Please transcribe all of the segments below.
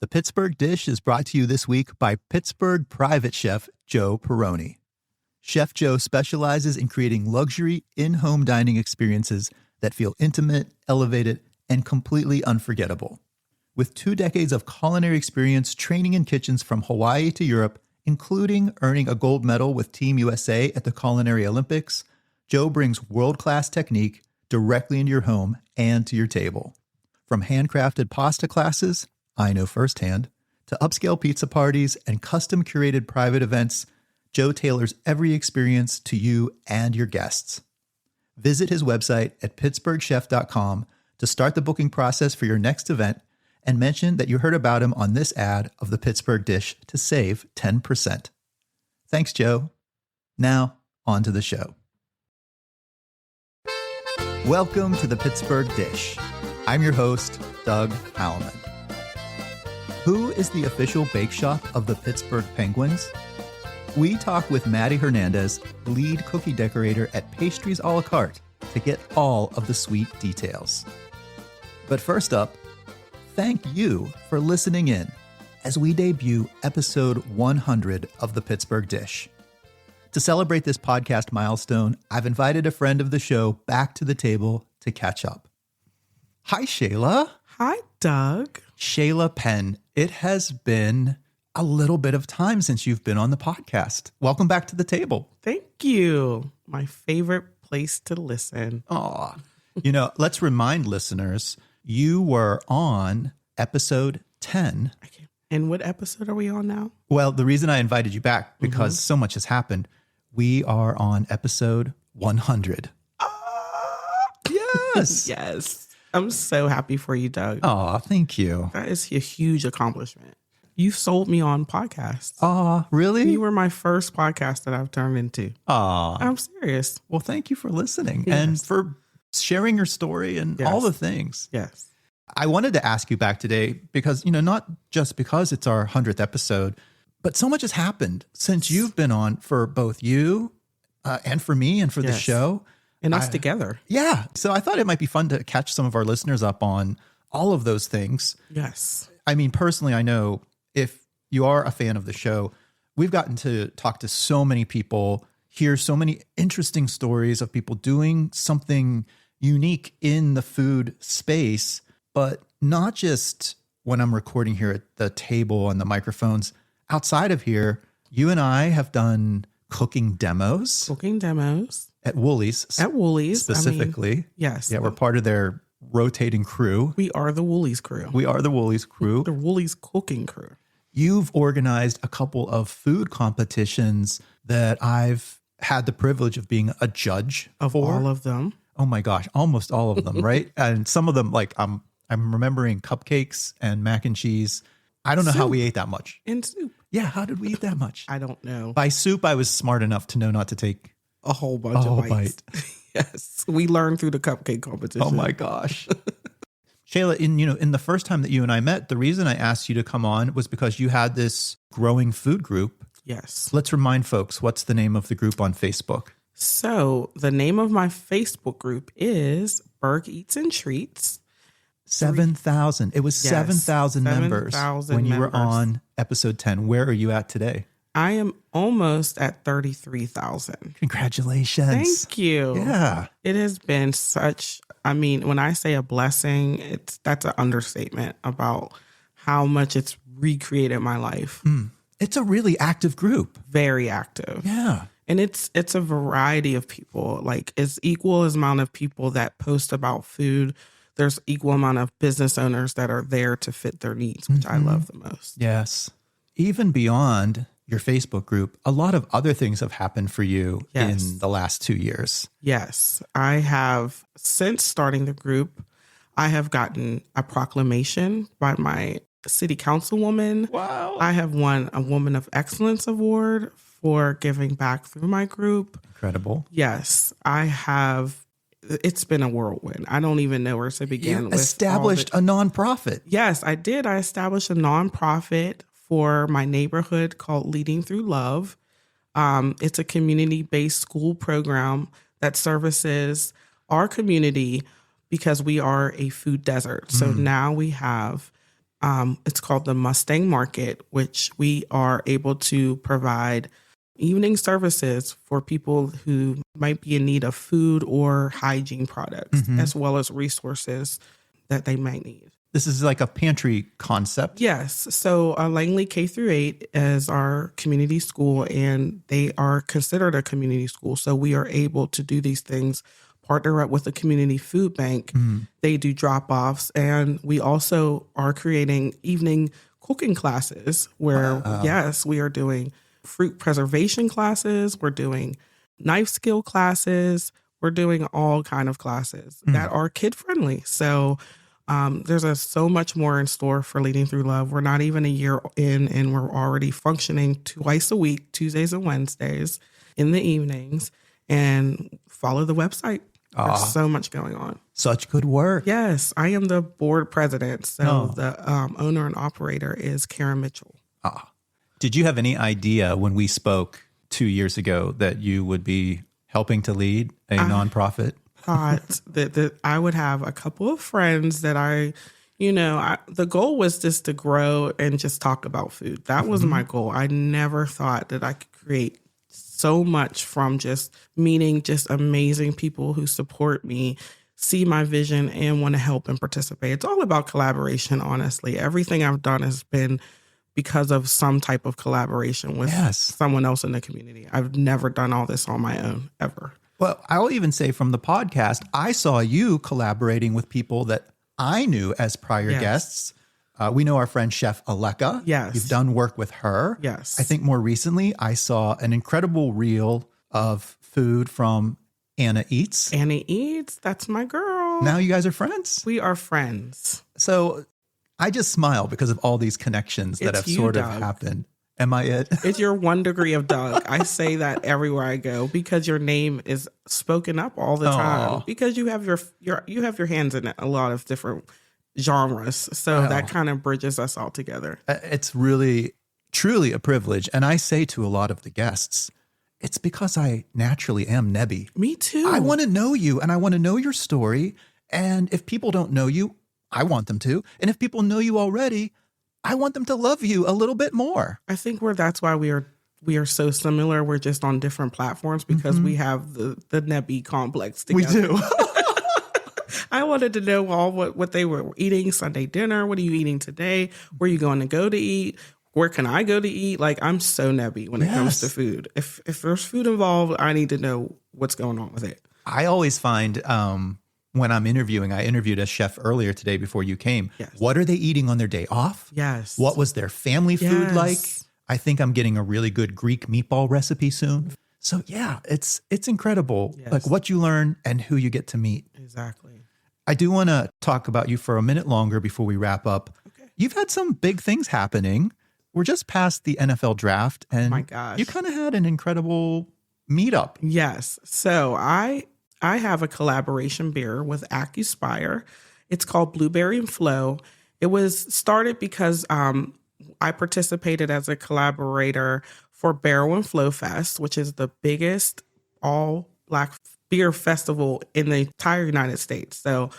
The Pittsburgh Dish is brought to you this week by Pittsburgh private chef Joe Peroni. Chef Joe specializes in creating luxury in-home dining experiences that feel intimate, elevated, and completely unforgettable. With 2 decades of culinary experience training in kitchens from Hawaii to Europe, including earning a gold medal with Team USA at the Culinary Olympics, Joe brings world-class technique directly into your home and to your table. From handcrafted pasta classes, I know firsthand, to upscale pizza parties and custom-curated private events, Joe tailors every experience to you and your guests. Visit his website at pittsburghchef.com to start the booking process for your next event and mention that you heard about him on this ad of the Pittsburgh Dish to save 10%. Thanks, Joe. Now, on to the show. Welcome to the Pittsburgh Dish. I'm your host, Doug Halleman. Who is the official bake shop of the Pittsburgh Penguins? We talk with Maddy Hernandez, lead cookie decorator at Pastries A-La-Carte, to get all of the sweet details. But first up, thank you for listening in as we debut episode 100 of the Pittsburgh Dish. To celebrate this podcast milestone, I've invited a friend of the show back to the table to catch up. Hi, Shayla. Hi, Doug. Shayla Penn, it has been a little bit of time since you've been on the podcast. Welcome back to the table. Thank you. My favorite place to listen. Aw. Let's remind listeners, you were on episode 10. Okay. And what episode are we on now? Well, the reason I invited you back, because so much has happened, we are on episode 100. Yes. Yes. I'm so happy for you, Doug. Aw, thank you. That is a huge accomplishment. You sold me on podcasts. Aw, really? You were my first podcast that I've turned into. Aw. I'm serious. Well, thank you for listening Yes. and for sharing your story and all the things. Yes. I wanted to ask you back today because, not just because it's our 100th episode, but so much has happened since you've been on for both you and for me and for the show. And us together. Yeah. So I thought it might be fun to catch some of our listeners up on all of those things. Yes. I mean, personally, I know if you are a fan of the show, we've gotten to talk to so many people, hear so many interesting stories of people doing something unique in the food space, but not just when I'm recording here at the table and the microphones. Outside of here, you and I have done cooking demos. At Woolies. Specifically. Yes. Yeah, we're part of their rotating crew. We are the Woolies crew. The Woolies cooking crew. You've organized a couple of food competitions that I've had the privilege of being a judge for. All of them. Oh my gosh, almost all of them, right? And some of them, like I'm remembering cupcakes and mac and cheese. I don't know how we ate that much. And soup. Yeah, how did we eat that much? I don't know. By soup, I was smart enough to know not to take a whole bunch of bites. Yes, we learned through the cupcake competition. Oh my gosh. Shayla, in the first time that you and I met, the reason I asked you to come on was because you had this growing food group. Yes. Let's remind folks, what's the name of the group on Facebook? So the name of my Facebook group is Berg Eats and Treats. 7,000. It was 7,000 members when you were on episode 10. Where are you at today? I am almost at 33,000. Congratulations. Thank you. Yeah. It has been when I say a blessing, that's an understatement about how much it's recreated my life. It's a really active group. Very active. Yeah. And it's a variety of people. Like it's equal amount of people that post about food. There's equal amount of business owners that are there to fit their needs, which I love the most. Yes. Even beyond your Facebook group, a lot of other things have happened for you in the last 2 years. Yes. I have, since starting the group, I have gotten a proclamation by my city councilwoman. Wow. I have won a Woman of Excellence Award for giving back through my group. Incredible. Yes. I have. It's been a whirlwind. I don't even know where to begin. You established a nonprofit. Yes, I did. I established a nonprofit for my neighborhood called Leading Through Love. It's a community-based school program that services our community because we are a food desert. So now we have It's called the Mustang Market, which we are able to provide evening services for people who might be in need of food or hygiene products, as well as resources that they might need. This is like a pantry concept. Yes. So Langley K through 8 is our community school, and they are considered a community school. So we are able to do these things, partner up with a community food bank. They do drop-offs, and we also are creating evening cooking classes where, yes, we are doing fruit preservation classes. We're doing knife skill classes. We're doing all kind of classes that are kid-friendly. So there's so much more in store for Leading Through Love. We're not even a year in, and we're already functioning twice a week, Tuesdays and Wednesdays in the evenings. And follow the website. There's so much going on. Such good work. Yes, I am the board president. So the owner and operator is Karen Mitchell. Did you have any idea when we spoke 2 years ago that you would be helping to lead a nonprofit? Thought that I would have a couple of friends that the goal was just to grow and just talk about food. That was my goal. I never thought that I could create so much from just meeting just amazing people who support me, see my vision, and want to help and participate. It's all about collaboration, honestly. Everything I've done has been because of some type of collaboration with someone else in the community. I've never done all this on my own, ever. Well, I'll even say from the podcast, I saw you collaborating with people that I knew as prior guests. We know our friend Chef Aleka. Yes. You've done work with her. Yes. I think more recently I saw an incredible reel of food from Anna Eats. Anna Eats, that's my girl. Now you guys are friends. We are friends. So I just smile because of all these connections that have sort of happened. Am I it? It's your 1 degree of Doug. I say that everywhere I go because your name is spoken up all the time. Because you have your hands in a lot of different genres. So that kind of bridges us all together. It's really, truly a privilege. And I say to a lot of the guests, it's because I naturally am Nebby. Me too. I want to know you and I want to know your story. And if people don't know you, I want them to. And if people know you already, I want them to love you a little bit more. I think that's why we are so similar. We're just on different platforms because we have the Nebby complex together. We do. I wanted to know all what they were eating Sunday dinner. What are you eating today? Where are you going to go to eat? Where can I go to eat? Like, I'm so Nebby when it comes to food. If there's food involved, I need to know what's going on with it. I always find when I'm interviewing, I interviewed a chef earlier today before you came. Yes. What are they eating on their day off? Yes. What was their family food like? I think I'm getting a really good Greek meatball recipe soon. So yeah, it's incredible. Yes. Like what you learn and who you get to meet. Exactly. I do want to talk about you for a minute longer before we wrap up. Okay. You've had some big things happening. We're just past the NFL draft and my gosh, you kind of had an incredible meetup. Yes. So I have a collaboration beer with AccuSpire. It's called Blueberry and Flow. It was started because I participated as a collaborator for Barrel and Flow Fest, which is the biggest all Black beer festival in the entire United States. So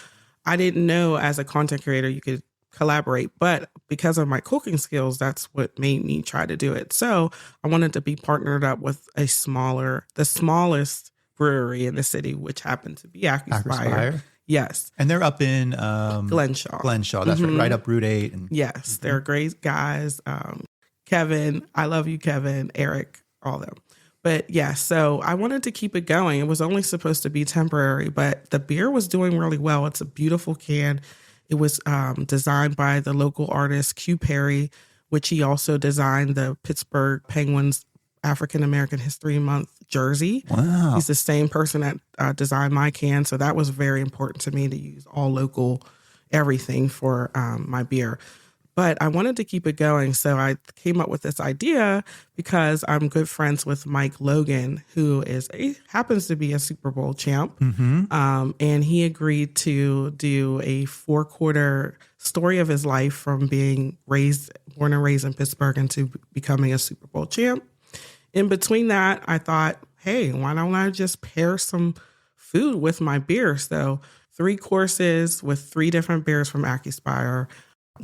I didn't know as a content creator you could collaborate, but because of my cooking skills, that's what made me try to do it. So I wanted to be partnered up with the smallest brewery in the city, which happened to be AccuSpire. Yes. And they're up in Glenshaw. That's right up Route 8. And yes, they're great guys. Kevin, I love you, Kevin, Eric, all of them. But yeah, so I wanted to keep it going. It was only supposed to be temporary, but the beer was doing really well. It's a beautiful can. It was designed by the local artist Q Perry, which he also designed the Pittsburgh Penguins African American History Month jersey. Wow. He's the same person that designed my can. So that was very important to me to use all local everything for my beer. But I wanted to keep it going. So I came up with this idea because I'm good friends with Mike Logan, who happens to be a Super Bowl champ. Mm-hmm. And he agreed to do a 4-quarter story of his life from being born and raised in Pittsburgh into becoming a Super Bowl champ. In between that, I thought, hey, why don't I just pair some food with my beer? So 3 courses with 3 different beers from AccuSpire.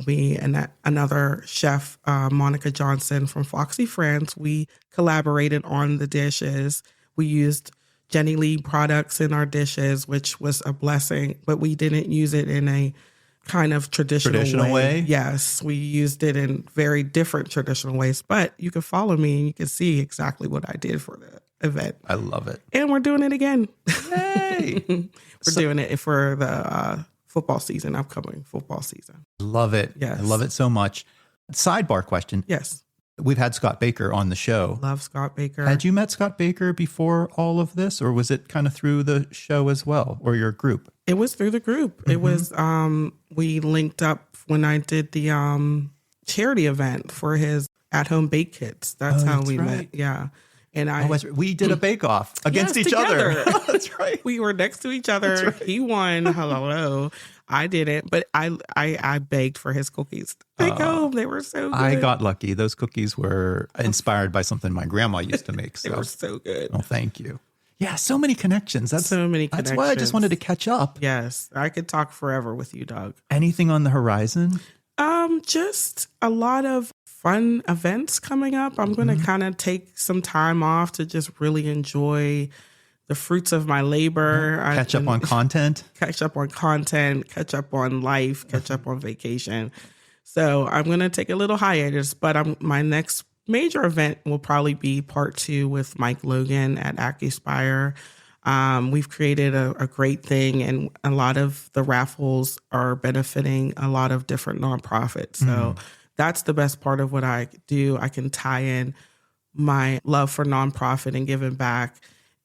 We and another chef, Monica Johnson from Foxy France, we collaborated on the dishes. We used Jenny Lee products in our dishes, which was a blessing, but we didn't use it in a kind of traditional way. Yes, we used it in very different traditional ways, but you can follow me and you can see exactly what I did for the event. I love it. And we're doing it again. Yay! We're doing it for the football season, upcoming football season. Love it. Yes. I love it so much. Sidebar question. Yes. We've had Scott Baker on the show. Love Scott Baker. Had you met Scott Baker before all of this, or was it kind of through the show as well, or your group? It was through the group. It was, we linked up when I did the charity event for his at-home bake kits. That's how we met. Yeah. And we did a bake-off against each other. That's right. We were next to each other. Right. He won. Hello. I didn't, but I begged for his cookies. Take home. They were so good. I got lucky. Those cookies were inspired by something my grandma used to make. They were so good. Oh, thank you. Yeah, so many connections. That's That's why I just wanted to catch up. Yes, I could talk forever with you, Doug. Anything on the horizon? Just a lot of fun events coming up. I'm going to kind of take some time off to just really enjoy the fruits of my labor. Catch up on content. Catch up on content, catch up on life, catch up on vacation. So I'm going to take a little hiatus, but my next major event will probably be part 2 with Mike Logan at AccuSpire. We've created a great thing, and a lot of the raffles are benefiting a lot of different nonprofits. So that's the best part of what I do. I can tie in my love for nonprofit and giving back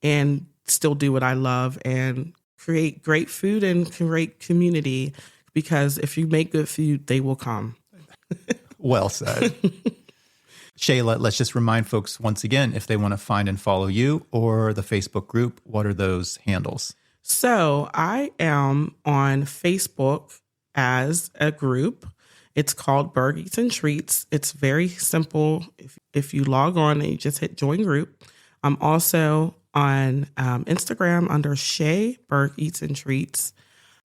and still do what I love and create great food and create community, because if you make good food, they will come. Well said. Shayla, let's just remind folks once again, if they want to find and follow you or the Facebook group, what are those handles? So I am on Facebook as a group. It's called Berg Eats and Treats. It's very simple. If you log on and you just hit join group. I'm also on Instagram under Shay Berg Eats and Treats.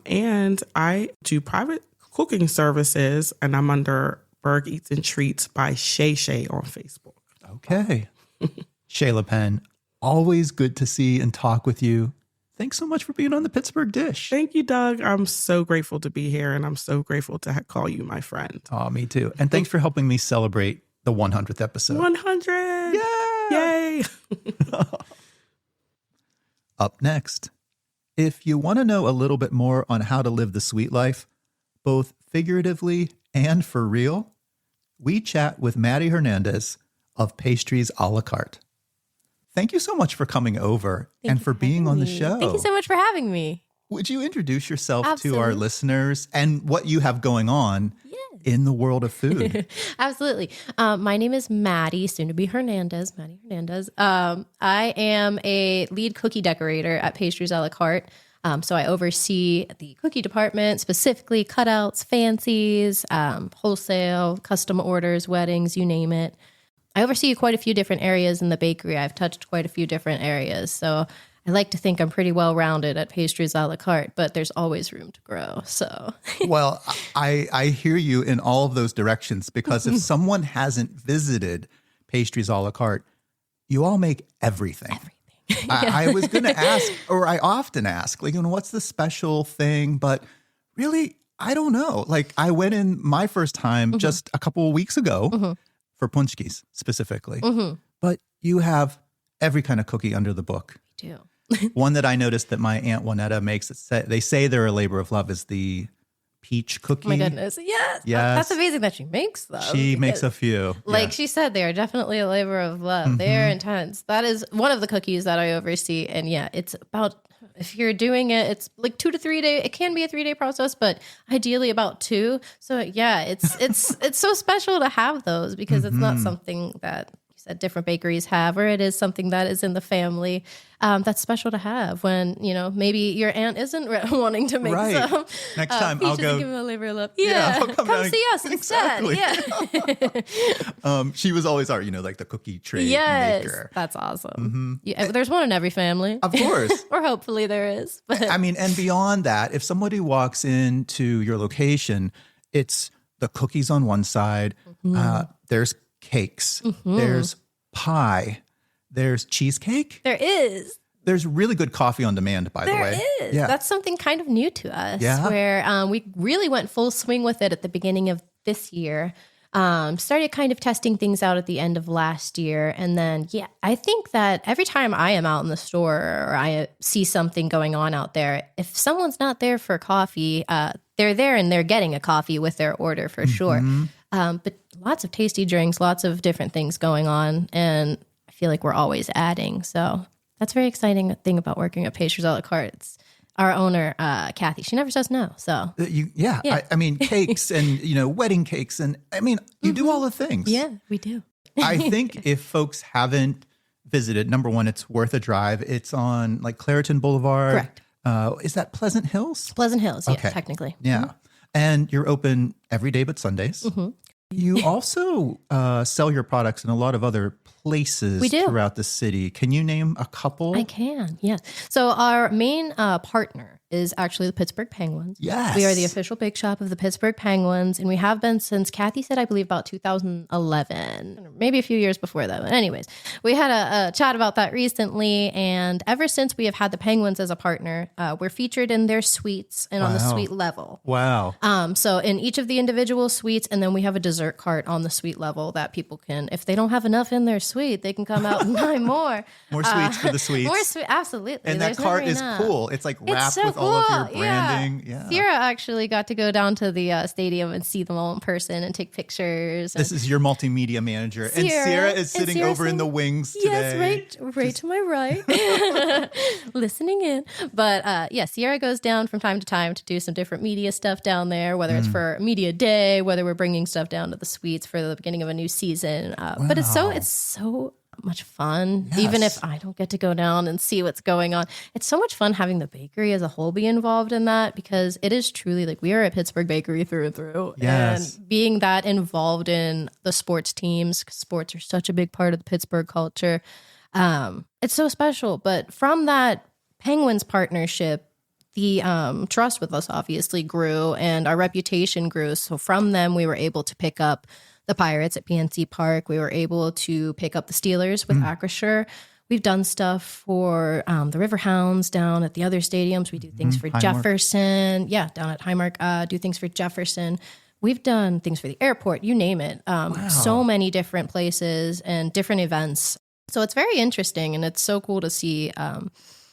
And I do private cooking services, and I'm under Berg Eats and Treats by Shay Shay on Facebook. Okay. Shayla Penn, always good to see and talk with you. Thanks so much for being on the Pittsburgh Dish. Thank you, Doug. I'm so grateful to be here, and I'm so grateful to call you my friend. Oh, me too. And thanks for helping me celebrate the 100th episode. 100! Yeah! Yay! Up next, if you want to know a little bit more on how to live the sweet life, both figuratively and for real, we chat with Maddy Hernandez of Pastries A-La-Carte. Thank you so much for coming over and for being on the show. Thank you so much for having me. Would you introduce yourself Absolutely. to our listeners and what you have going on in the world of food? Absolutely. My name is Maddy, soon to be Hernandez, Maddy Hernandez. I am a lead cookie decorator at Pastries A-La-Carte. So I oversee the cookie department, specifically cutouts, fancies, wholesale, custom orders, weddings, you name it. I oversee quite a few different areas in the bakery. I've touched quite a few different areas. So I like to think I'm pretty well-rounded at Pastries A-La-Carte, but there's always room to grow. So, well, I hear you in all of those directions, because if someone hasn't visited Pastries A-La-Carte, you all make everything. I was going to ask, or I often ask, like, what's the special thing? But really, I don't know. Like, I went in my first time just a couple of weeks ago for punchkis specifically. But you have every kind of cookie under the book. We do. One that I noticed that my Aunt Juanetta makes, they say they're a labor of love, is the peach cookie. Oh my goodness. Yes. That's amazing that she makes them. She makes a few. Like she said, they are definitely a labor of love. They're intense. That is one of the cookies that I oversee. And yeah, it's about, if you're doing it, it's like 2 to 3 day. It can be a 3-day process, but ideally about 2. So yeah, it's so special to have those, because it's not something that you said different bakeries have, or it is something that is in the family. That's special to have when, maybe your aunt isn't wanting to make some. Next time I'll go. Give them a labor of love. Yeah, come see us instead. Yeah. She was always our, like the cookie tray maker. That's awesome. Yeah, there's one in every family. Of course. Or hopefully there is. But I mean, and beyond that, if somebody walks into your location, it's the cookies on one side. There's cakes. There's pie. There's cheesecake. There is. There's really good coffee on demand, by the way. There is. Yeah. That's something kind of new to us. Yeah. Where we really went full swing with it at the beginning of this year. Started kind of testing things out at the end of last year. And then, I think that every time I am out in the store or I see something going on out there, if someone's not there for coffee, they're there and they're getting a coffee with their order for sure. But lots of tasty drinks, lots of different things going on. And I feel like we're always adding. So that's a very exciting thing about working at Pastries A-La-Carte. It's our owner, Kathy, she never says no. So I mean, cakes and, wedding cakes. And I mean, you do all the things. Yeah, we do. I think if folks haven't visited, number one, it's worth a drive. It's on like Clareton Boulevard. Correct. Is that Pleasant Hills? Pleasant Hills, Okay. yes, technically. Yeah. And you're open every day but Sundays. You also sell your products in a lot of other places We do. throughout the city. Can you name a couple? I can, yes. So our main partner is actually the Pittsburgh Penguins. Yes. We are the official bake shop of the Pittsburgh Penguins, and we have been since, Kathy said, I believe about 2011, maybe a few years before that. But anyways, we had a chat about that recently, and ever since we have had the Penguins as a partner, we're featured in their suites and on the suite level. Wow. So in each of the individual suites, and then we have a dessert cart on the suite level that people can, if they don't have enough in their suite, they can come out and buy more. More sweets for the sweets. More sweet, absolutely. And There's that cart never is enough. cool. It's like wrapped so with all of your cool. branding. Yeah. Sierra actually got to go down to the stadium and see them all in person and take pictures. This is your multimedia manager. And Sierra is sitting over in the wings today. Yes, right to my right, listening in. But Sierra goes down from time to time to do some different media stuff down there, whether it's for media day, whether we're bringing stuff down to the suites for the beginning of a new season. But it's so much fun. Yes. Even if I don't get to go down and see what's going on, it's so much fun having the bakery as a whole be involved in that, because it is truly like we are a Pittsburgh bakery through and through. Yes. And being that involved in the sports teams, 'cause sports are such a big part of the Pittsburgh culture, it's so special. But from that Penguins partnership, the trust with us obviously grew and our reputation grew. So from them, we were able to pick up the Pirates at PNC Park. We were able to pick up the Steelers with Acrisure. We've done stuff for the Riverhounds down at the other stadiums. We do things for Highmark. Jefferson. Yeah, down at Highmark, do things for Jefferson. We've done things for the airport, you name it. So many different places and different events. So it's very interesting, and it's so cool to see,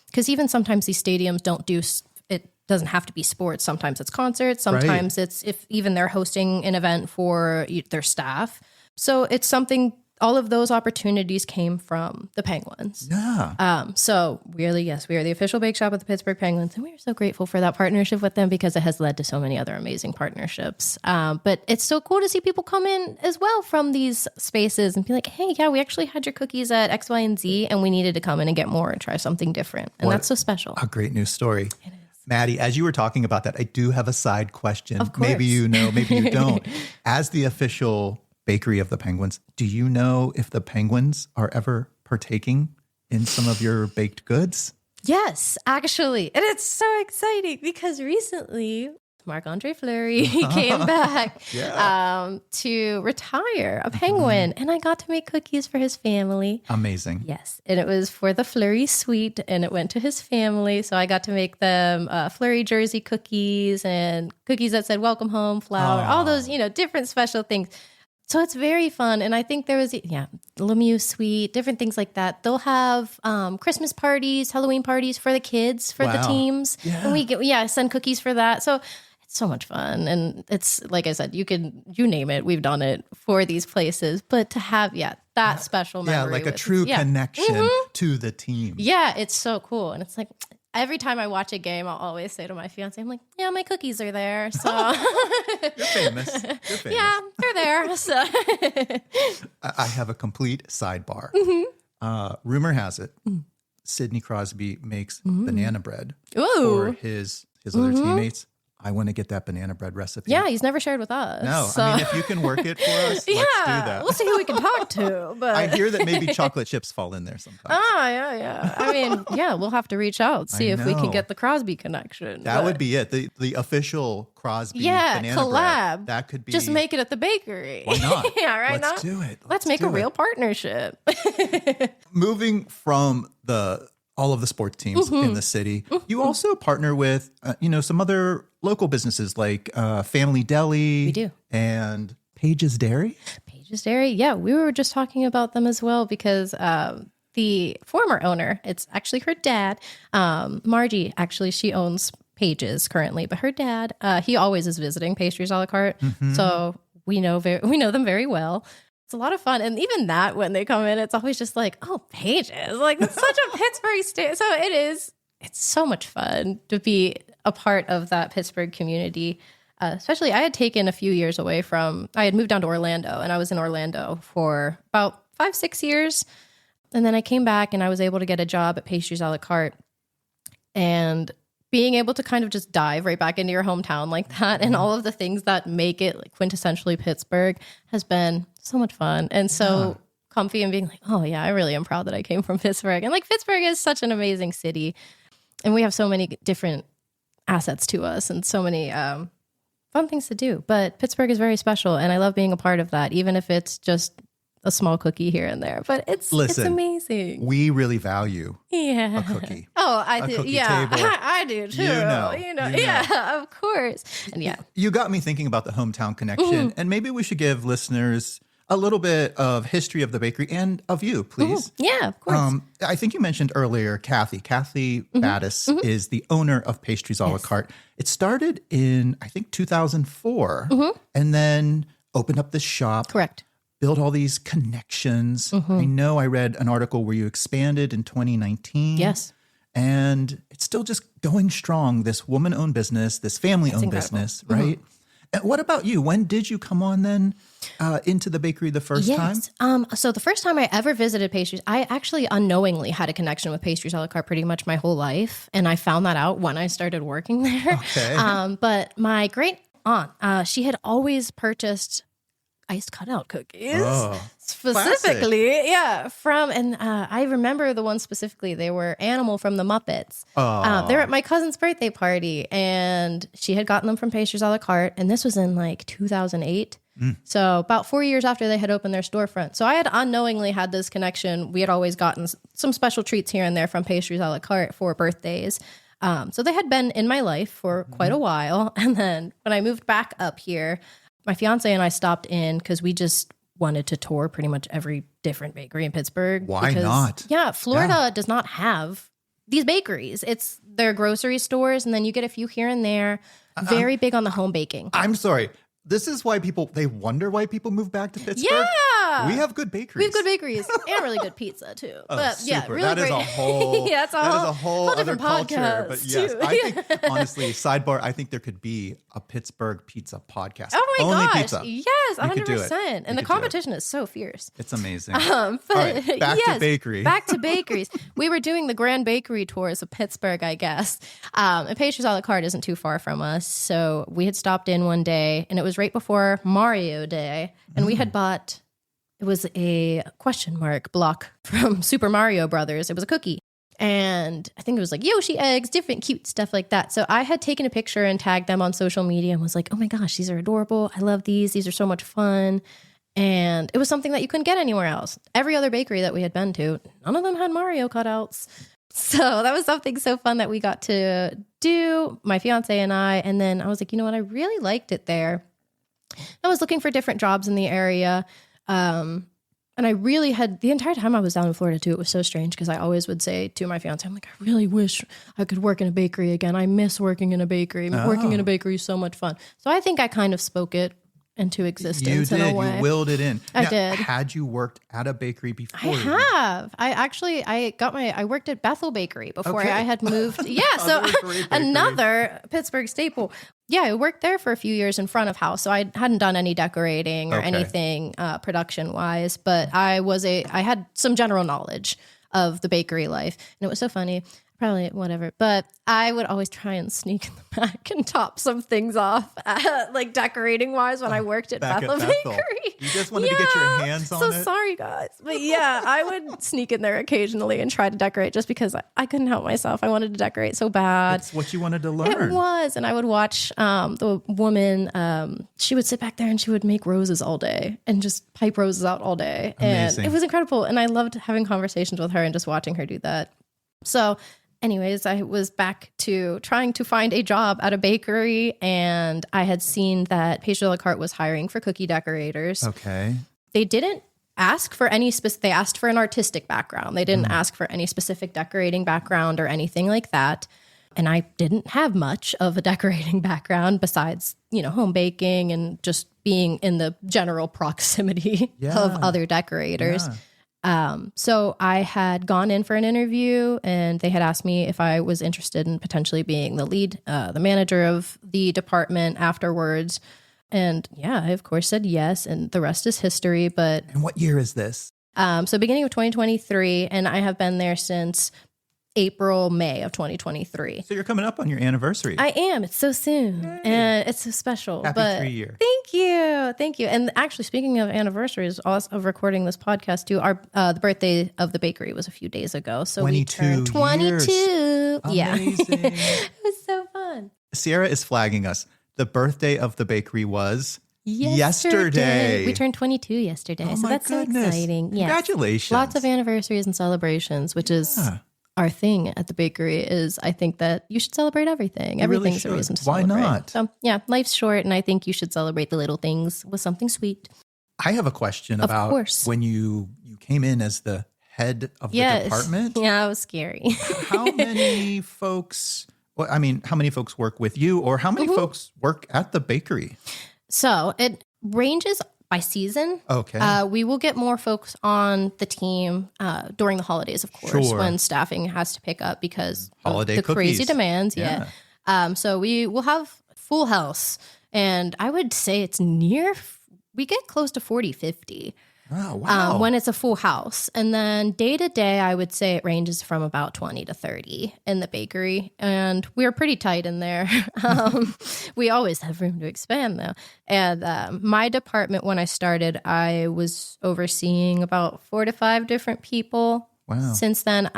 because even sometimes these stadiums don't do it. Doesn't have to be sports. Sometimes it's concerts. Sometimes it's if even they're hosting an event for their staff. So it's something. All of those opportunities came from the Penguins. Yeah. So really, yes, we are the official bake shop of the Pittsburgh Penguins, and we are so grateful for that partnership with them because it has led to so many other amazing partnerships. But it's so cool to see people come in as well from these spaces and be like, hey, yeah, we actually had your cookies at X, Y, and Z, and we needed to come in and get more and try something different. And that's so special. A great news story. It is. Maddie, as you were talking about that, I do have a side question. Of course. Maybe you know, maybe you don't. As the official bakery of the Penguins, do you know if the Penguins are ever partaking in some of your baked goods? Yes, actually. And it's so exciting because recently Marc-Andre Fleury came back to retire, a Penguin, and I got to make cookies for his family. Amazing. Yes, and it was for the Fleury suite, and it went to his family, so I got to make them Fleury jersey cookies and cookies that said welcome home, flour, all those, different special things. So it's very fun. And I think there was, Lemieux suite, different things like that. They'll have Christmas parties, Halloween parties for the kids, for the teams. Yeah. And we send cookies for that. So it's so much fun. And it's, like I said, you name it. We've done it for these places. But to have, that special memory. Yeah, like a true connection to the team. Yeah, it's so cool. And it's like, every time I watch a game, I'll always say to my fiance, I'm like, yeah, my cookies are there. So You're famous. yeah, they're there. So I have a complete sidebar. Rumor has it, Sidney Crosby makes banana bread Ooh. for his other teammates. I want to get that banana bread recipe. Yeah, he's never shared with us. No, so. I mean, if you can work it for us, let's do that. We'll see who we can talk to. But I hear that maybe chocolate chips fall in there sometimes. Yeah. I mean, we'll have to reach out, see if we can know. get the Crosby connection. That would be it. The official Crosby banana collab. bread. That could be. Just make it at the bakery. Why not? Yeah, right. Let's do it. Let's make a real partnership. Moving from all of the sports teams in the city, you also partner with, some other local businesses like Family Deli. We do. And Page's Dairy. Page's Dairy. Yeah, we were just talking about them as well because the former owner, it's actually her dad, Margie, actually, she owns Page's currently, but her dad, he always is visiting Pastries A-La-Carte. So we know them very well. It's a lot of fun. And even that, when they come in, it's always just like, oh, Pages. Like, it's such a Pittsburgh state. So it's so much fun to be a part of that Pittsburgh community. Especially, I had taken a few years away I had moved down to Orlando, and I was in Orlando for about 5-6 years. And then I came back and I was able to get a job at Pastries A-La-Carte. And being able to kind of just dive right back into your hometown like that and all of the things that make it like quintessentially Pittsburgh has been so much fun and so comfy, and being like, oh yeah, I really am proud that I came from Pittsburgh. And like, Pittsburgh is such an amazing city, and we have so many different assets to us and so many fun things to do. But Pittsburgh is very special, and I love being a part of that, even if it's just a small cookie here and there. But it's amazing. We really value a cookie. Oh, I do. Yeah, table. I do too. You know. Yeah, of course. And yeah, you got me thinking about the hometown connection, and maybe we should give listeners a little bit of history of the bakery and of you, please. Yeah, of course. I think you mentioned earlier, Kathy Battis is the owner of Pastries A-La-Carte. It started in, I think, 2004, and then opened up this shop. Correct. Built all these connections. I know I read an article where you expanded in 2019. Yes. And it's still just going strong, this woman-owned business, this family-owned business, right? And what about you? When did you come on then into the bakery the first time? So the first time I ever visited Pastries, I actually unknowingly had a connection with Pastries A-La-Carte pretty much my whole life. And I found that out when I started working there. Okay. But my great aunt, she had always purchased iced cutout cookies specifically. Classic. Yeah. And I remember the one specifically, they were Animal from the Muppets. They were at my cousin's birthday party, and she had gotten them from Pastries A-La-Carte. And this was in like 2008. So about 4 years after they had opened their storefront. So I had unknowingly had this connection. We had always gotten some special treats here and there from Pastries A-La-Carte for birthdays. So they had been in my life for quite a while. And then when I moved back up here, my fiance and I stopped in because we just wanted to tour pretty much every different bakery in Pittsburgh. Why not? Yeah, Florida does not have these bakeries. It's their grocery stores, and then you get a few here and there. Very big on the home baking. I'm sorry. This is why they wonder why people move back to Pittsburgh. Yeah. We have good bakeries. We have good bakeries and really good pizza too. But yeah, super. really That great. is a whole, yeah, it's a whole other different culture. podcast, But yes, too. I think, honestly, sidebar, I think there could be a Pittsburgh pizza podcast. Oh my Only gosh. pizza. Yes, We could do it. 100%. And the competition is so fierce. It's amazing. But All right, back to bakery. Back to bakeries. We were doing the grand bakery tours of Pittsburgh, I guess. And Pastries A-La-Carte isn't too far from us. So we had stopped in one day, and it was right before Mario Day. And we had bought, it was a question mark block from Super Mario Brothers. It was a cookie. And I think it was like Yoshi eggs, different cute stuff like that. So I had taken a picture and tagged them on social media and was like, oh my gosh, these are adorable. I love these. These are so much fun. And it was something that you couldn't get anywhere else. Every other bakery that we had been to, none of them had Mario cutouts. So that was something so fun that we got to do, my fiance and I. And then I was like, you know what? I really liked it there. I was looking for different jobs in the area. And I really had, the entire time I was down in Florida too, it was so strange because I always would say to my fiance, I'm like, I really wish I could work in a bakery again. I miss working in a bakery. Working in a bakery is so much fun. So I think I kind of spoke it into existence in a way. You willed it in. I did. Had you worked at a bakery before? I have. I worked at Bethel Bakery before I had moved. Yeah, so another Pittsburgh staple. Yeah, I worked there for a few years in front of house. So I hadn't done any decorating or anything production wise, but I had some general knowledge of the bakery life. And it was so funny. Probably whatever. But I would always try and sneak in the back and top some things off, like decorating wise when I worked at Bethel Bakery. You just wanted to get your hands on it? So sorry, guys. But yeah, I would sneak in there occasionally and try to decorate just because I couldn't help myself. I wanted to decorate so bad. It's what you wanted to learn. It was. And I would watch the woman, she would sit back there and she would make roses all day and just pipe roses out all day. Amazing. And it was incredible. And I loved having conversations with her and just watching her do that. So anyways, I was back to trying to find a job at a bakery, and I had seen that Pastries A-La-Carte was hiring for cookie decorators. Okay. They didn't ask for any they asked for an artistic background. They didn't ask for any specific decorating background or anything like that. And I didn't have much of a decorating background besides, home baking and just being in the general proximity of other decorators. Yeah. So I had gone in for an interview, and they had asked me if I was interested in potentially being the lead, the manager of the department afterwards. And yeah, I of course said yes, and the rest is history. But And what year is this? so beginning of 2023, and I have been there since May of 2023. So you're coming up on your anniversary. I am. It's so soon. Yay. And it's so special. Happy but 3 year. Thank you. Thank you. And actually, speaking of anniversaries, also of recording this podcast too, our the birthday of the bakery was a few days ago. So 22 we turned 22. years. Yeah. Amazing. It was so fun. Sierra is flagging us. The birthday of the bakery was Yesterday. We turned 22 yesterday. Oh so my that's goodness. so exciting. Yes. Congratulations. Lots of anniversaries and celebrations, which is our thing at the bakery. Is I think that you should celebrate everything. You really Everything's should. a reason to Why celebrate. not? So yeah, life's short, and I think you should celebrate the little things with something sweet. I have a question Of about course. when you came in as the head of the department. Yeah, it was scary. How many folks, how many folks work with you, or how many folks work at the bakery? So it ranges by season. Okay. We will get more folks on the team during the holidays, of course, Sure. when staffing has to pick up because Holiday of the crazy cookies. demands. Yeah. So we will have full house, and I would say we get close to 40, 50. Oh, wow. When it's a full house. And then day to day, I would say it ranges from about 20 to 30 in the bakery. And we're pretty tight in there. We always have room to expand, though. And my department, when I started, I was overseeing about 4 to 5 different people. Wow. Since then,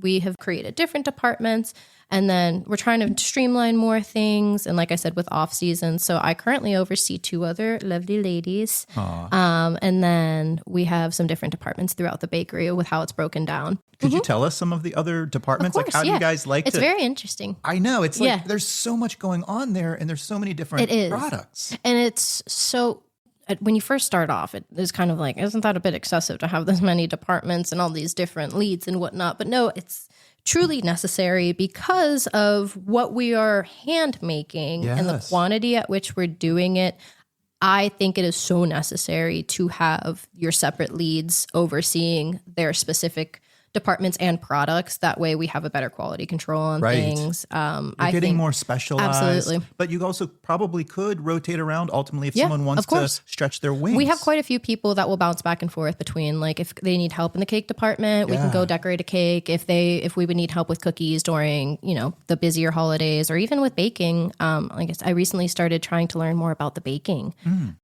we have created different departments. And then we're trying to streamline more things. And like I said, with off season. So I currently oversee 2 other lovely ladies. And then we have some different departments throughout the bakery with how it's broken down. Could you tell us some of the other departments? Of course, how do you guys like It's very interesting. I know. It's like there's so much going on there, and there's so many different products. And it's so... When you first start off, it is kind of like, isn't that a bit excessive to have this many departments and all these different leads and whatnot? But no, it's truly necessary because of what we are hand making and the quantity at which we're doing it. I think it is so necessary to have your separate leads overseeing their specific departments and products. That way we have a better quality control on things. You're getting more specialized. Absolutely. But you also probably could rotate around ultimately if someone wants to stretch their wings. We have quite a few people that will bounce back and forth between, like, if they need help in the cake department, we can go decorate a cake. If we would need help with cookies during, the busier holidays, or even with baking. I recently started trying to learn more about the baking.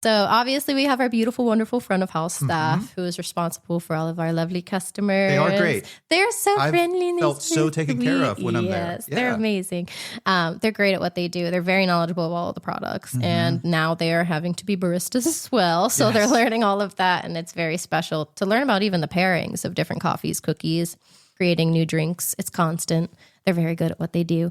So obviously we have our beautiful, wonderful front of house staff who is responsible for all of our lovely customers. They are great. They're so friendly. I felt so taken care of when I'm there. Yes, they're amazing. They're great at what they do. They're very knowledgeable of all of the products. And now they are having to be baristas as well. So they're learning all of that. And it's very special to learn about even the pairings of different coffees, cookies, creating new drinks. It's constant. They're very good at what they do.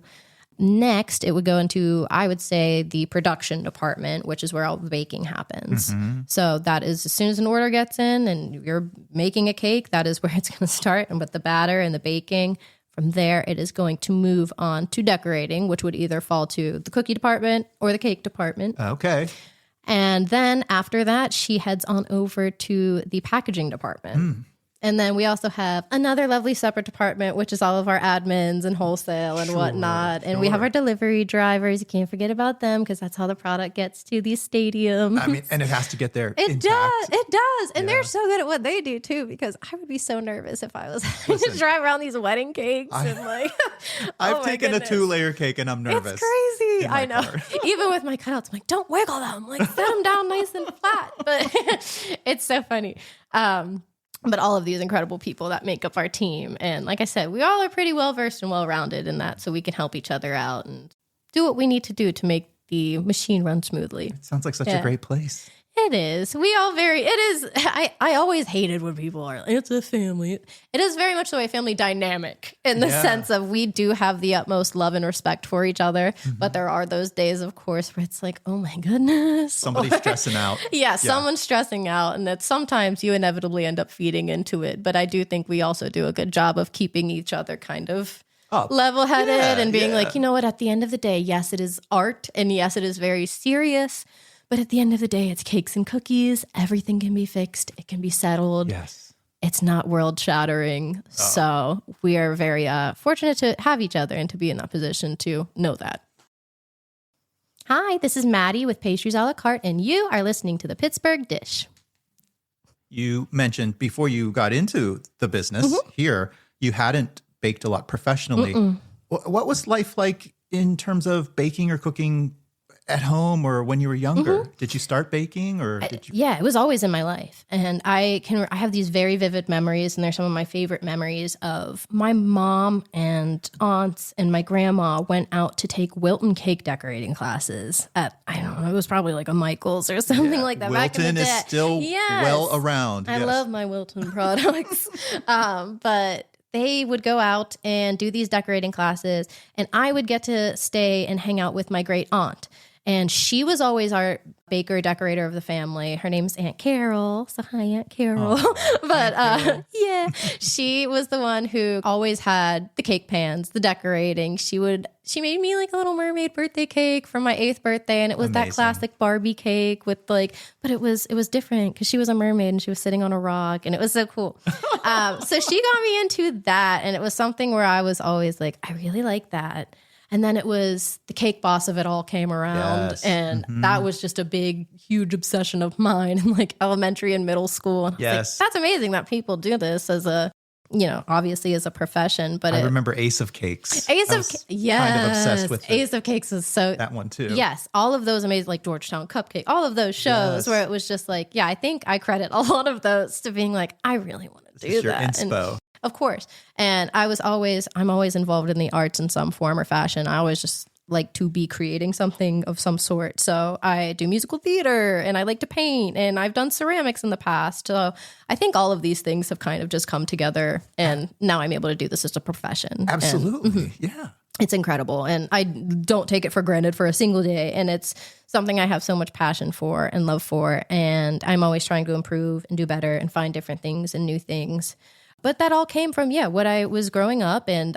Next, it would go into, I would say, the production department, which is where all the baking happens. So that is, as soon as an order gets in and you're making a cake, that is where it's going to start. And with the batter and the baking, from there, it is going to move on to decorating, which would either fall to the cookie department or the cake department. Okay. And then after that, she heads on over to the packaging department. And then we also have another lovely separate department, which is all of our admins and wholesale and whatnot. And we have our delivery drivers. You can't forget about them because that's how the product gets to these stadiums. I mean, and it has to get there It does. And they're so good at what they do too, because I would be so nervous if I was having to drive around these wedding cakes and like, I've taken a 2-layer cake and I'm nervous. It's crazy. I know. Even with my cutouts, I'm like, don't wiggle them. Like, set them down nice and flat. But it's so funny. But all of these incredible people that make up our team. And like I said, we all are pretty well-versed and well-rounded in that, so we can help each other out and do what we need to do to make the machine run smoothly. It sounds like such a great place. It is. I always hated when people are like, it's a family. It is very much the way family dynamic in the sense of we do have the utmost love and respect for each other. But there are those days, of course, where it's like, oh my goodness. Somebody's stressing out. Someone's stressing out. And that sometimes you inevitably end up feeding into it. But I do think we also do a good job of keeping each other kind of level-headed and being like, you know what, at the end of the day, yes, it is art. And yes, it is very serious. But at the end of the day, it's cakes and cookies. Everything can be fixed. It can be settled. Yes. It's not world shattering. So we are very fortunate to have each other and to be in that position to know that. Hi, this is Maddy with Pastries A-La-Carte, and you are listening to the Pittsburgh Dish. You mentioned before you got into the business here, you hadn't baked a lot professionally. What was life like in terms of baking or cooking at home or when you were younger? Did you start baking or did you? Yeah, it was always in my life. And I have these very vivid memories, and they're some of my favorite memories of my mom and aunts and my grandma went out to take Wilton cake decorating classes at, I don't know, it was probably like a Michael's or something like that. Wilton back in the day. is still well around. I love my Wilton products. But they would go out and do these decorating classes, and I would get to stay and hang out with my great aunt. And she was always our baker decorator of the family. Her name's Aunt Carol. So hi, Aunt Carol. But she was the one who always had the cake pans, the decorating. She made me like a little mermaid birthday cake for my 8th birthday. And it was that classic Barbie cake with but it was different because she was a mermaid and she was sitting on a rock and it was so cool. So she got me into that. And it was something where I was always like, I really like that. And then it was the cake boss of it all came around. And that was just a big, huge obsession of mine in like elementary and middle school. And I was like, that's amazing that people do this as a, obviously as a profession. But I remember Ace of Cakes. Kind of obsessed with it. Ace of Cakes is so. That one too. Yes. All of those amazing, like Georgetown Cupcake, all of those shows where it was just like, I think I credit a lot of those to being like, I really want to do your that. inspo. Of course. And I'm always involved in the arts in some form or fashion. I always just like to be creating something of some sort. So I do musical theater and I like to paint and I've done ceramics in the past. So I think all of these things have kind of just come together and now I'm able to do this as a profession. Absolutely. Yeah. It's incredible. And I don't take it for granted for a single day. And it's something I have so much passion for and love for. And I'm always trying to improve and do better and find different things and new things. But that all came from, what I was growing up and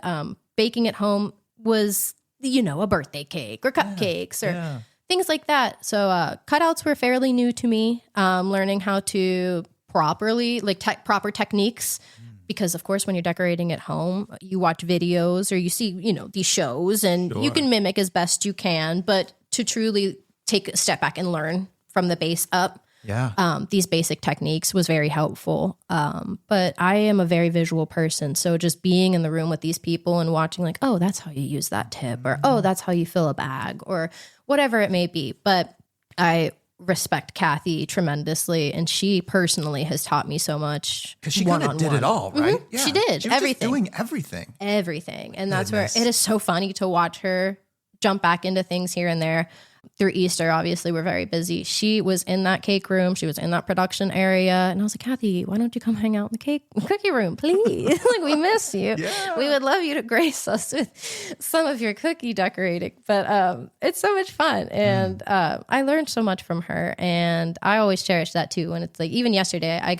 baking at home was, a birthday cake or cupcakes or things like that. So cutouts were fairly new to me, learning how to properly, proper techniques. Because, of course, when you're decorating at home, you watch videos or you see, these shows and you can mimic as best you can. But to truly take a step back and learn from the base up, these basic techniques was very helpful. But I am a very visual person. So just being in the room with these people and watching like, oh, that's how you use that tip or, oh, that's how you fill a bag or whatever it may be. But I respect Kathy tremendously. And she personally has taught me so much. Because she kind of did it all, right? Mm-hmm. Yeah. She did. She was everything. Just doing everything. Everything. And that's where it is so funny to watch her jump back into things here and there. Through Easter, obviously, we're very busy. She was in that cake room. She was in that production area. And I was like, Kathy, why don't you come hang out in the cookie room, please? Like, we miss you. Yeah. We would love you to grace us with some of your cookie decorating. But it's so much fun. And I learned so much from her. And I always cherish that, too. And it's like, even yesterday, I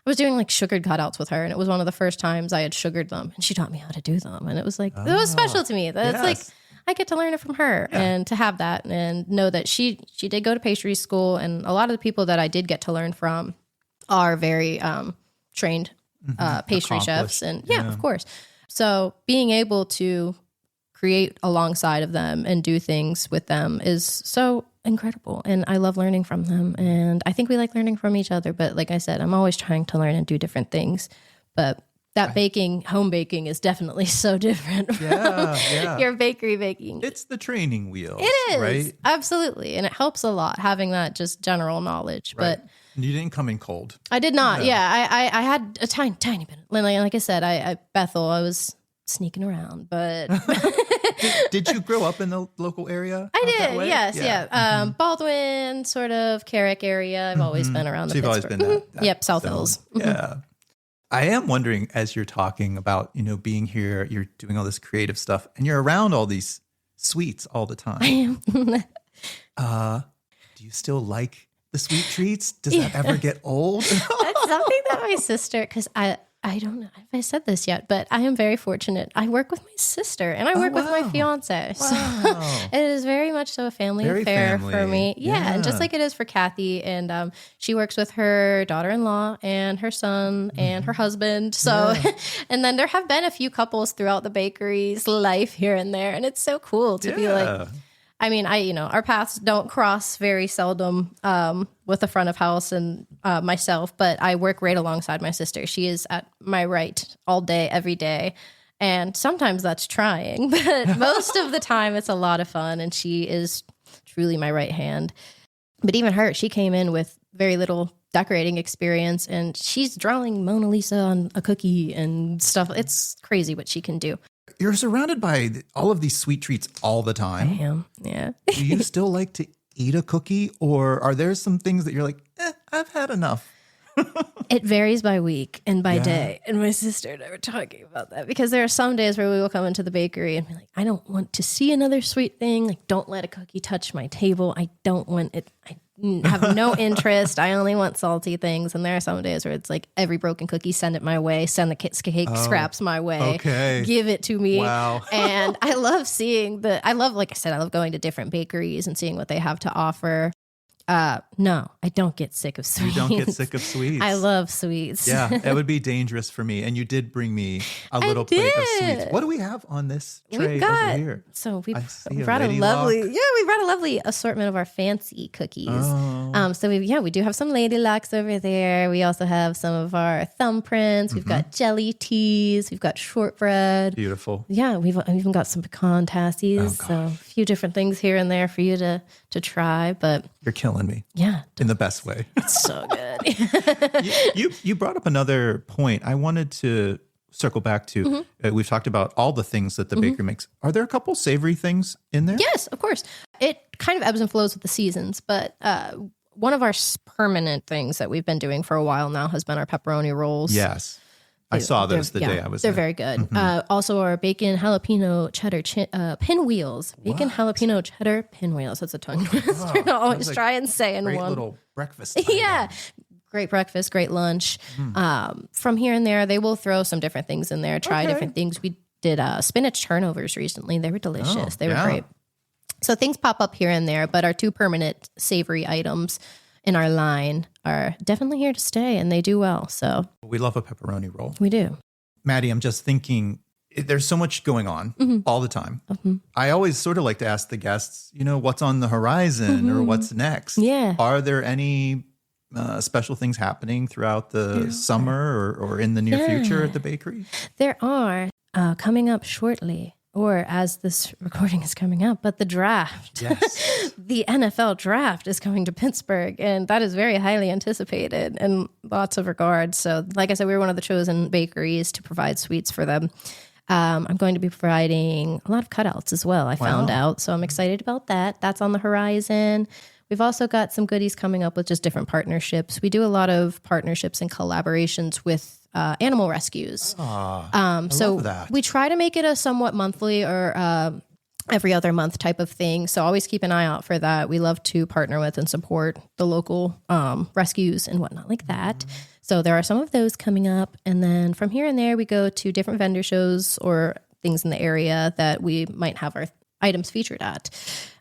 was doing like sugared cutouts with her. And it was one of the first times I had sugared them. And she taught me how to do them. And it was like, it was special to me. That's like, I get to learn it from her and to have that and know that she did go to pastry school. And a lot of the people that I did get to learn from are very trained pastry chefs. And Yeah. of course. So being able to create alongside of them and do things with them is so incredible. And I love learning from them. And I think we like learning from each other. But like I said, I'm always trying to learn and do different things. But that home baking is definitely so different from your bakery baking. It's the training wheel. It is. Right? Absolutely. And it helps a lot having that just general knowledge. Right. But you didn't come in cold. I did not. No. Yeah. I had a tiny bit. Like I said, I Bethel, I was sneaking around, but did you grow up in the local area? I did. Yes. Yeah. Baldwin, sort of Carrick area. I've always been around. So you've always been that South zone. Hills. Yeah. I am wondering, as you're talking about, being here, you're doing all this creative stuff and you're around all these sweets all the time. I am. Do you still like the sweet treats? Does that ever get old? That's something that my sister, because I don't know if I said this yet, but I am very fortunate. I work with my sister and I work with my fiance. So it is very much so a family affair for me. Yeah. And just like it is for Kathy. And she works with her daughter-in-law and her son and her husband. So, and then there have been a few couples throughout the bakery's life here and there. And it's so cool to be like, I mean, our paths don't cross very seldom with the front of house and myself, but I work right alongside my sister. She is at my right all day, every day. And sometimes that's trying, but most of the time it's a lot of fun. And she is truly my right hand. But even her, she came in with very little decorating experience and she's drawing Mona Lisa on a cookie and stuff. It's crazy what she can do. You're surrounded by all of these sweet treats all the time. I am, yeah. Do you still like to eat a cookie, or are there some things that you're like, I've had enough? It varies by week and by day. And my sister and I were talking about that because there are some days where we will come into the bakery and be like, I don't want to see another sweet thing. Like, don't let a cookie touch my table. I don't want it. I have no interest. I only want salty things. And there are some days where it's like every broken cookie, send it my way, send the cake scraps my way, give it to me. Wow. And I love like I said, I love going to different bakeries and seeing what they have to offer. No, I don't get sick of sweets. You don't get sick of sweets. I love sweets. Yeah, it would be dangerous for me. And you did bring me a little plate of sweets. What do we have on this tray over here? So we brought a lovely assortment of our fancy cookies. So we do have some Lady Locks over there. We also have some of our thumbprints. We've got jelly teas. We've got shortbread. Beautiful. Yeah, we've even got some pecan tassies. So a few different things here and there for you to try. But you're killing me. Yeah. In the best way. It's so good. you brought up another point I wanted to circle back to. We've talked about all the things that the bakery makes. Are there a couple savory things in there? Yes, of course. It kind of ebbs and flows with the seasons, but one of our permanent things that we've been doing for a while now has been our pepperoni rolls. Yes. I saw those the day I was there. They're very good. Also, our bacon jalapeno cheddar pinwheels. Bacon jalapeno cheddar pinwheels. That's a tongue twister. I always try and say in great one. Little breakfast. Yeah. Great breakfast, great lunch. From here and there, they will throw some different things in there, try different things. We did spinach turnovers recently. They were delicious. They were great. So things pop up here and there, but our two permanent savory items in our line are definitely here to stay, and they do well. So we love a pepperoni roll. We do. Maddy, I'm just thinking, there's so much going on all the time. I always sort of like to ask the guests, what's on the horizon or what's next? Yeah. Are there any special things happening throughout the summer or in the near future at the bakery? There are coming up shortly. Or as this recording is coming up, but the draft. Yes. The NFL draft is coming to Pittsburgh, and that is very highly anticipated in lots of regards. So, like I said, we were one of the chosen bakeries to provide sweets for them. I'm going to be providing a lot of cutouts as well, I found out. So I'm excited about that. That's on the horizon. We've also got some goodies coming up with just different partnerships. We do a lot of partnerships and collaborations with animal rescues. So we try to make it a somewhat monthly or every other month type of thing. So always keep an eye out for that. We love to partner with and support the local rescues and whatnot like that. So there are some of those coming up. And then from here and there, we go to different vendor shows or things in the area that we might have our items featured at.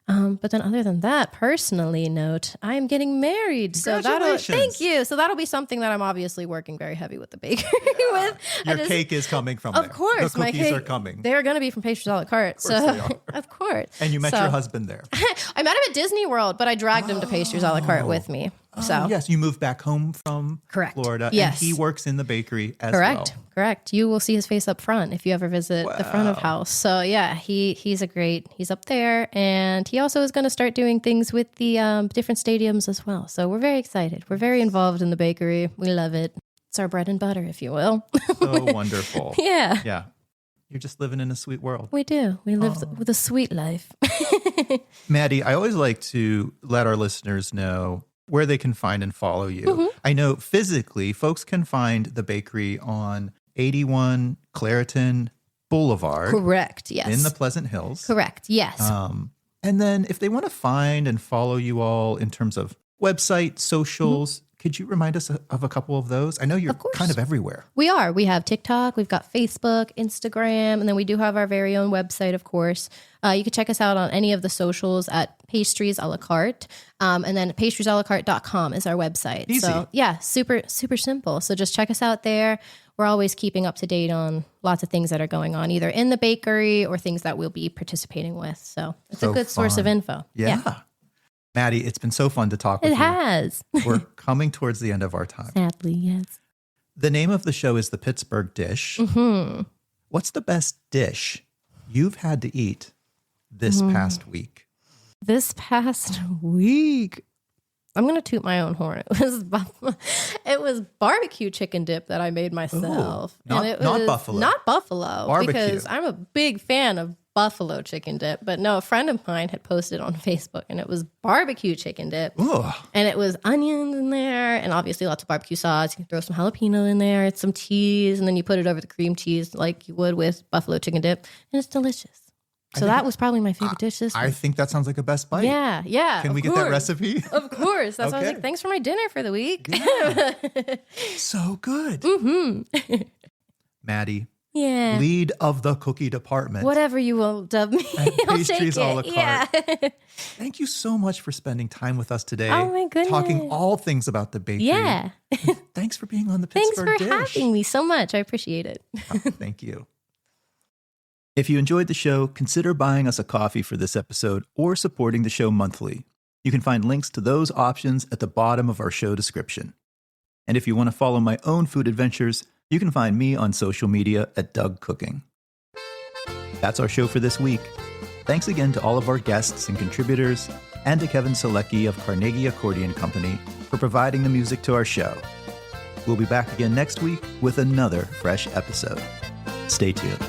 But then other than that, personally note, I am getting married. So thank you. So that'll be something that I'm obviously working very heavy with the bakery with. Your cake is coming from Of course. The cookies are coming. They're going to be from Pastries A-La-Carte. So of course. And you met your husband there. I met him at Disney World, but I dragged him to Pastries A-La-Carte with me. So yes, you moved back home from Florida. Yes. And he works in the bakery as well. Correct. You will see his face up front if you ever visit the front of house. So yeah, he's up there, and he also is going to start doing things with the different stadiums as well. So we're very excited. We're very involved in the bakery. We love it. It's our bread and butter, if you will. So wonderful. Yeah. Yeah. You're just living in a sweet world. We do. We live with a sweet life. Maddy, I always like to let our listeners know where they can find and follow you. I know physically folks can find the bakery on 81 Clareton Boulevard. Correct, yes. In the Pleasant Hills. Correct, yes. And then if they want to find and follow you all in terms of website, socials, could you remind us of a couple of those? I know you're kind of everywhere. We are. We have TikTok, we've got Facebook, Instagram, and then we do have our very own website, of course. You can check us out on any of the socials at Pastries A-La-Carte. And then pastriesAlacarte.com is our website. Easy. So yeah, super, super simple. So just check us out there. We're always keeping up to date on lots of things that are going on, either in the bakery or things that we'll be participating with. So it's a good source of info. Yeah. Maddy, it's been so fun to talk with you. It has. We're coming towards the end of our time. Sadly, yes. The name of the show is The Pittsburgh Dish. What's the best dish you've had to eat this past week? This past week, I'm going to toot my own horn. It was barbecue chicken dip that I made myself. Not buffalo. Not buffalo. Barbecue. Because I'm a big fan of buffalo chicken dip. But no, a friend of mine had posted on Facebook, and it was barbecue chicken dip. Ooh. And it was onions in there, and obviously lots of barbecue sauce. You can throw some jalapeno in there, some cheese, and then you put it over the cream cheese like you would with buffalo chicken dip. And it's delicious. So that was probably my favorite dish this week. I think that sounds like a best bite. Yeah. Can we get that recipe? Of course. That's why I was like, thanks for my dinner for the week. Yeah. So good. Maddy. Yeah. Lead of the cookie department. Whatever you will dub me. I'll take Pastries A-La-Carte. Yeah. Thank you so much for spending time with us today. Oh my goodness. Talking all things about the bakery. Yeah. Thanks for being on the Thanks Pittsburgh for Dish. having me so much. I appreciate it. Thank you. If you enjoyed the show, consider buying us a coffee for this episode or supporting the show monthly. You can find links to those options at the bottom of our show description. And if you want to follow my own food adventures, you can find me on social media at Doug Cooking. That's our show for this week. Thanks again to all of our guests and contributors, and to Kevin Selecki of Carnegie Accordion Company for providing the music to our show. We'll be back again next week with another fresh episode. Stay tuned.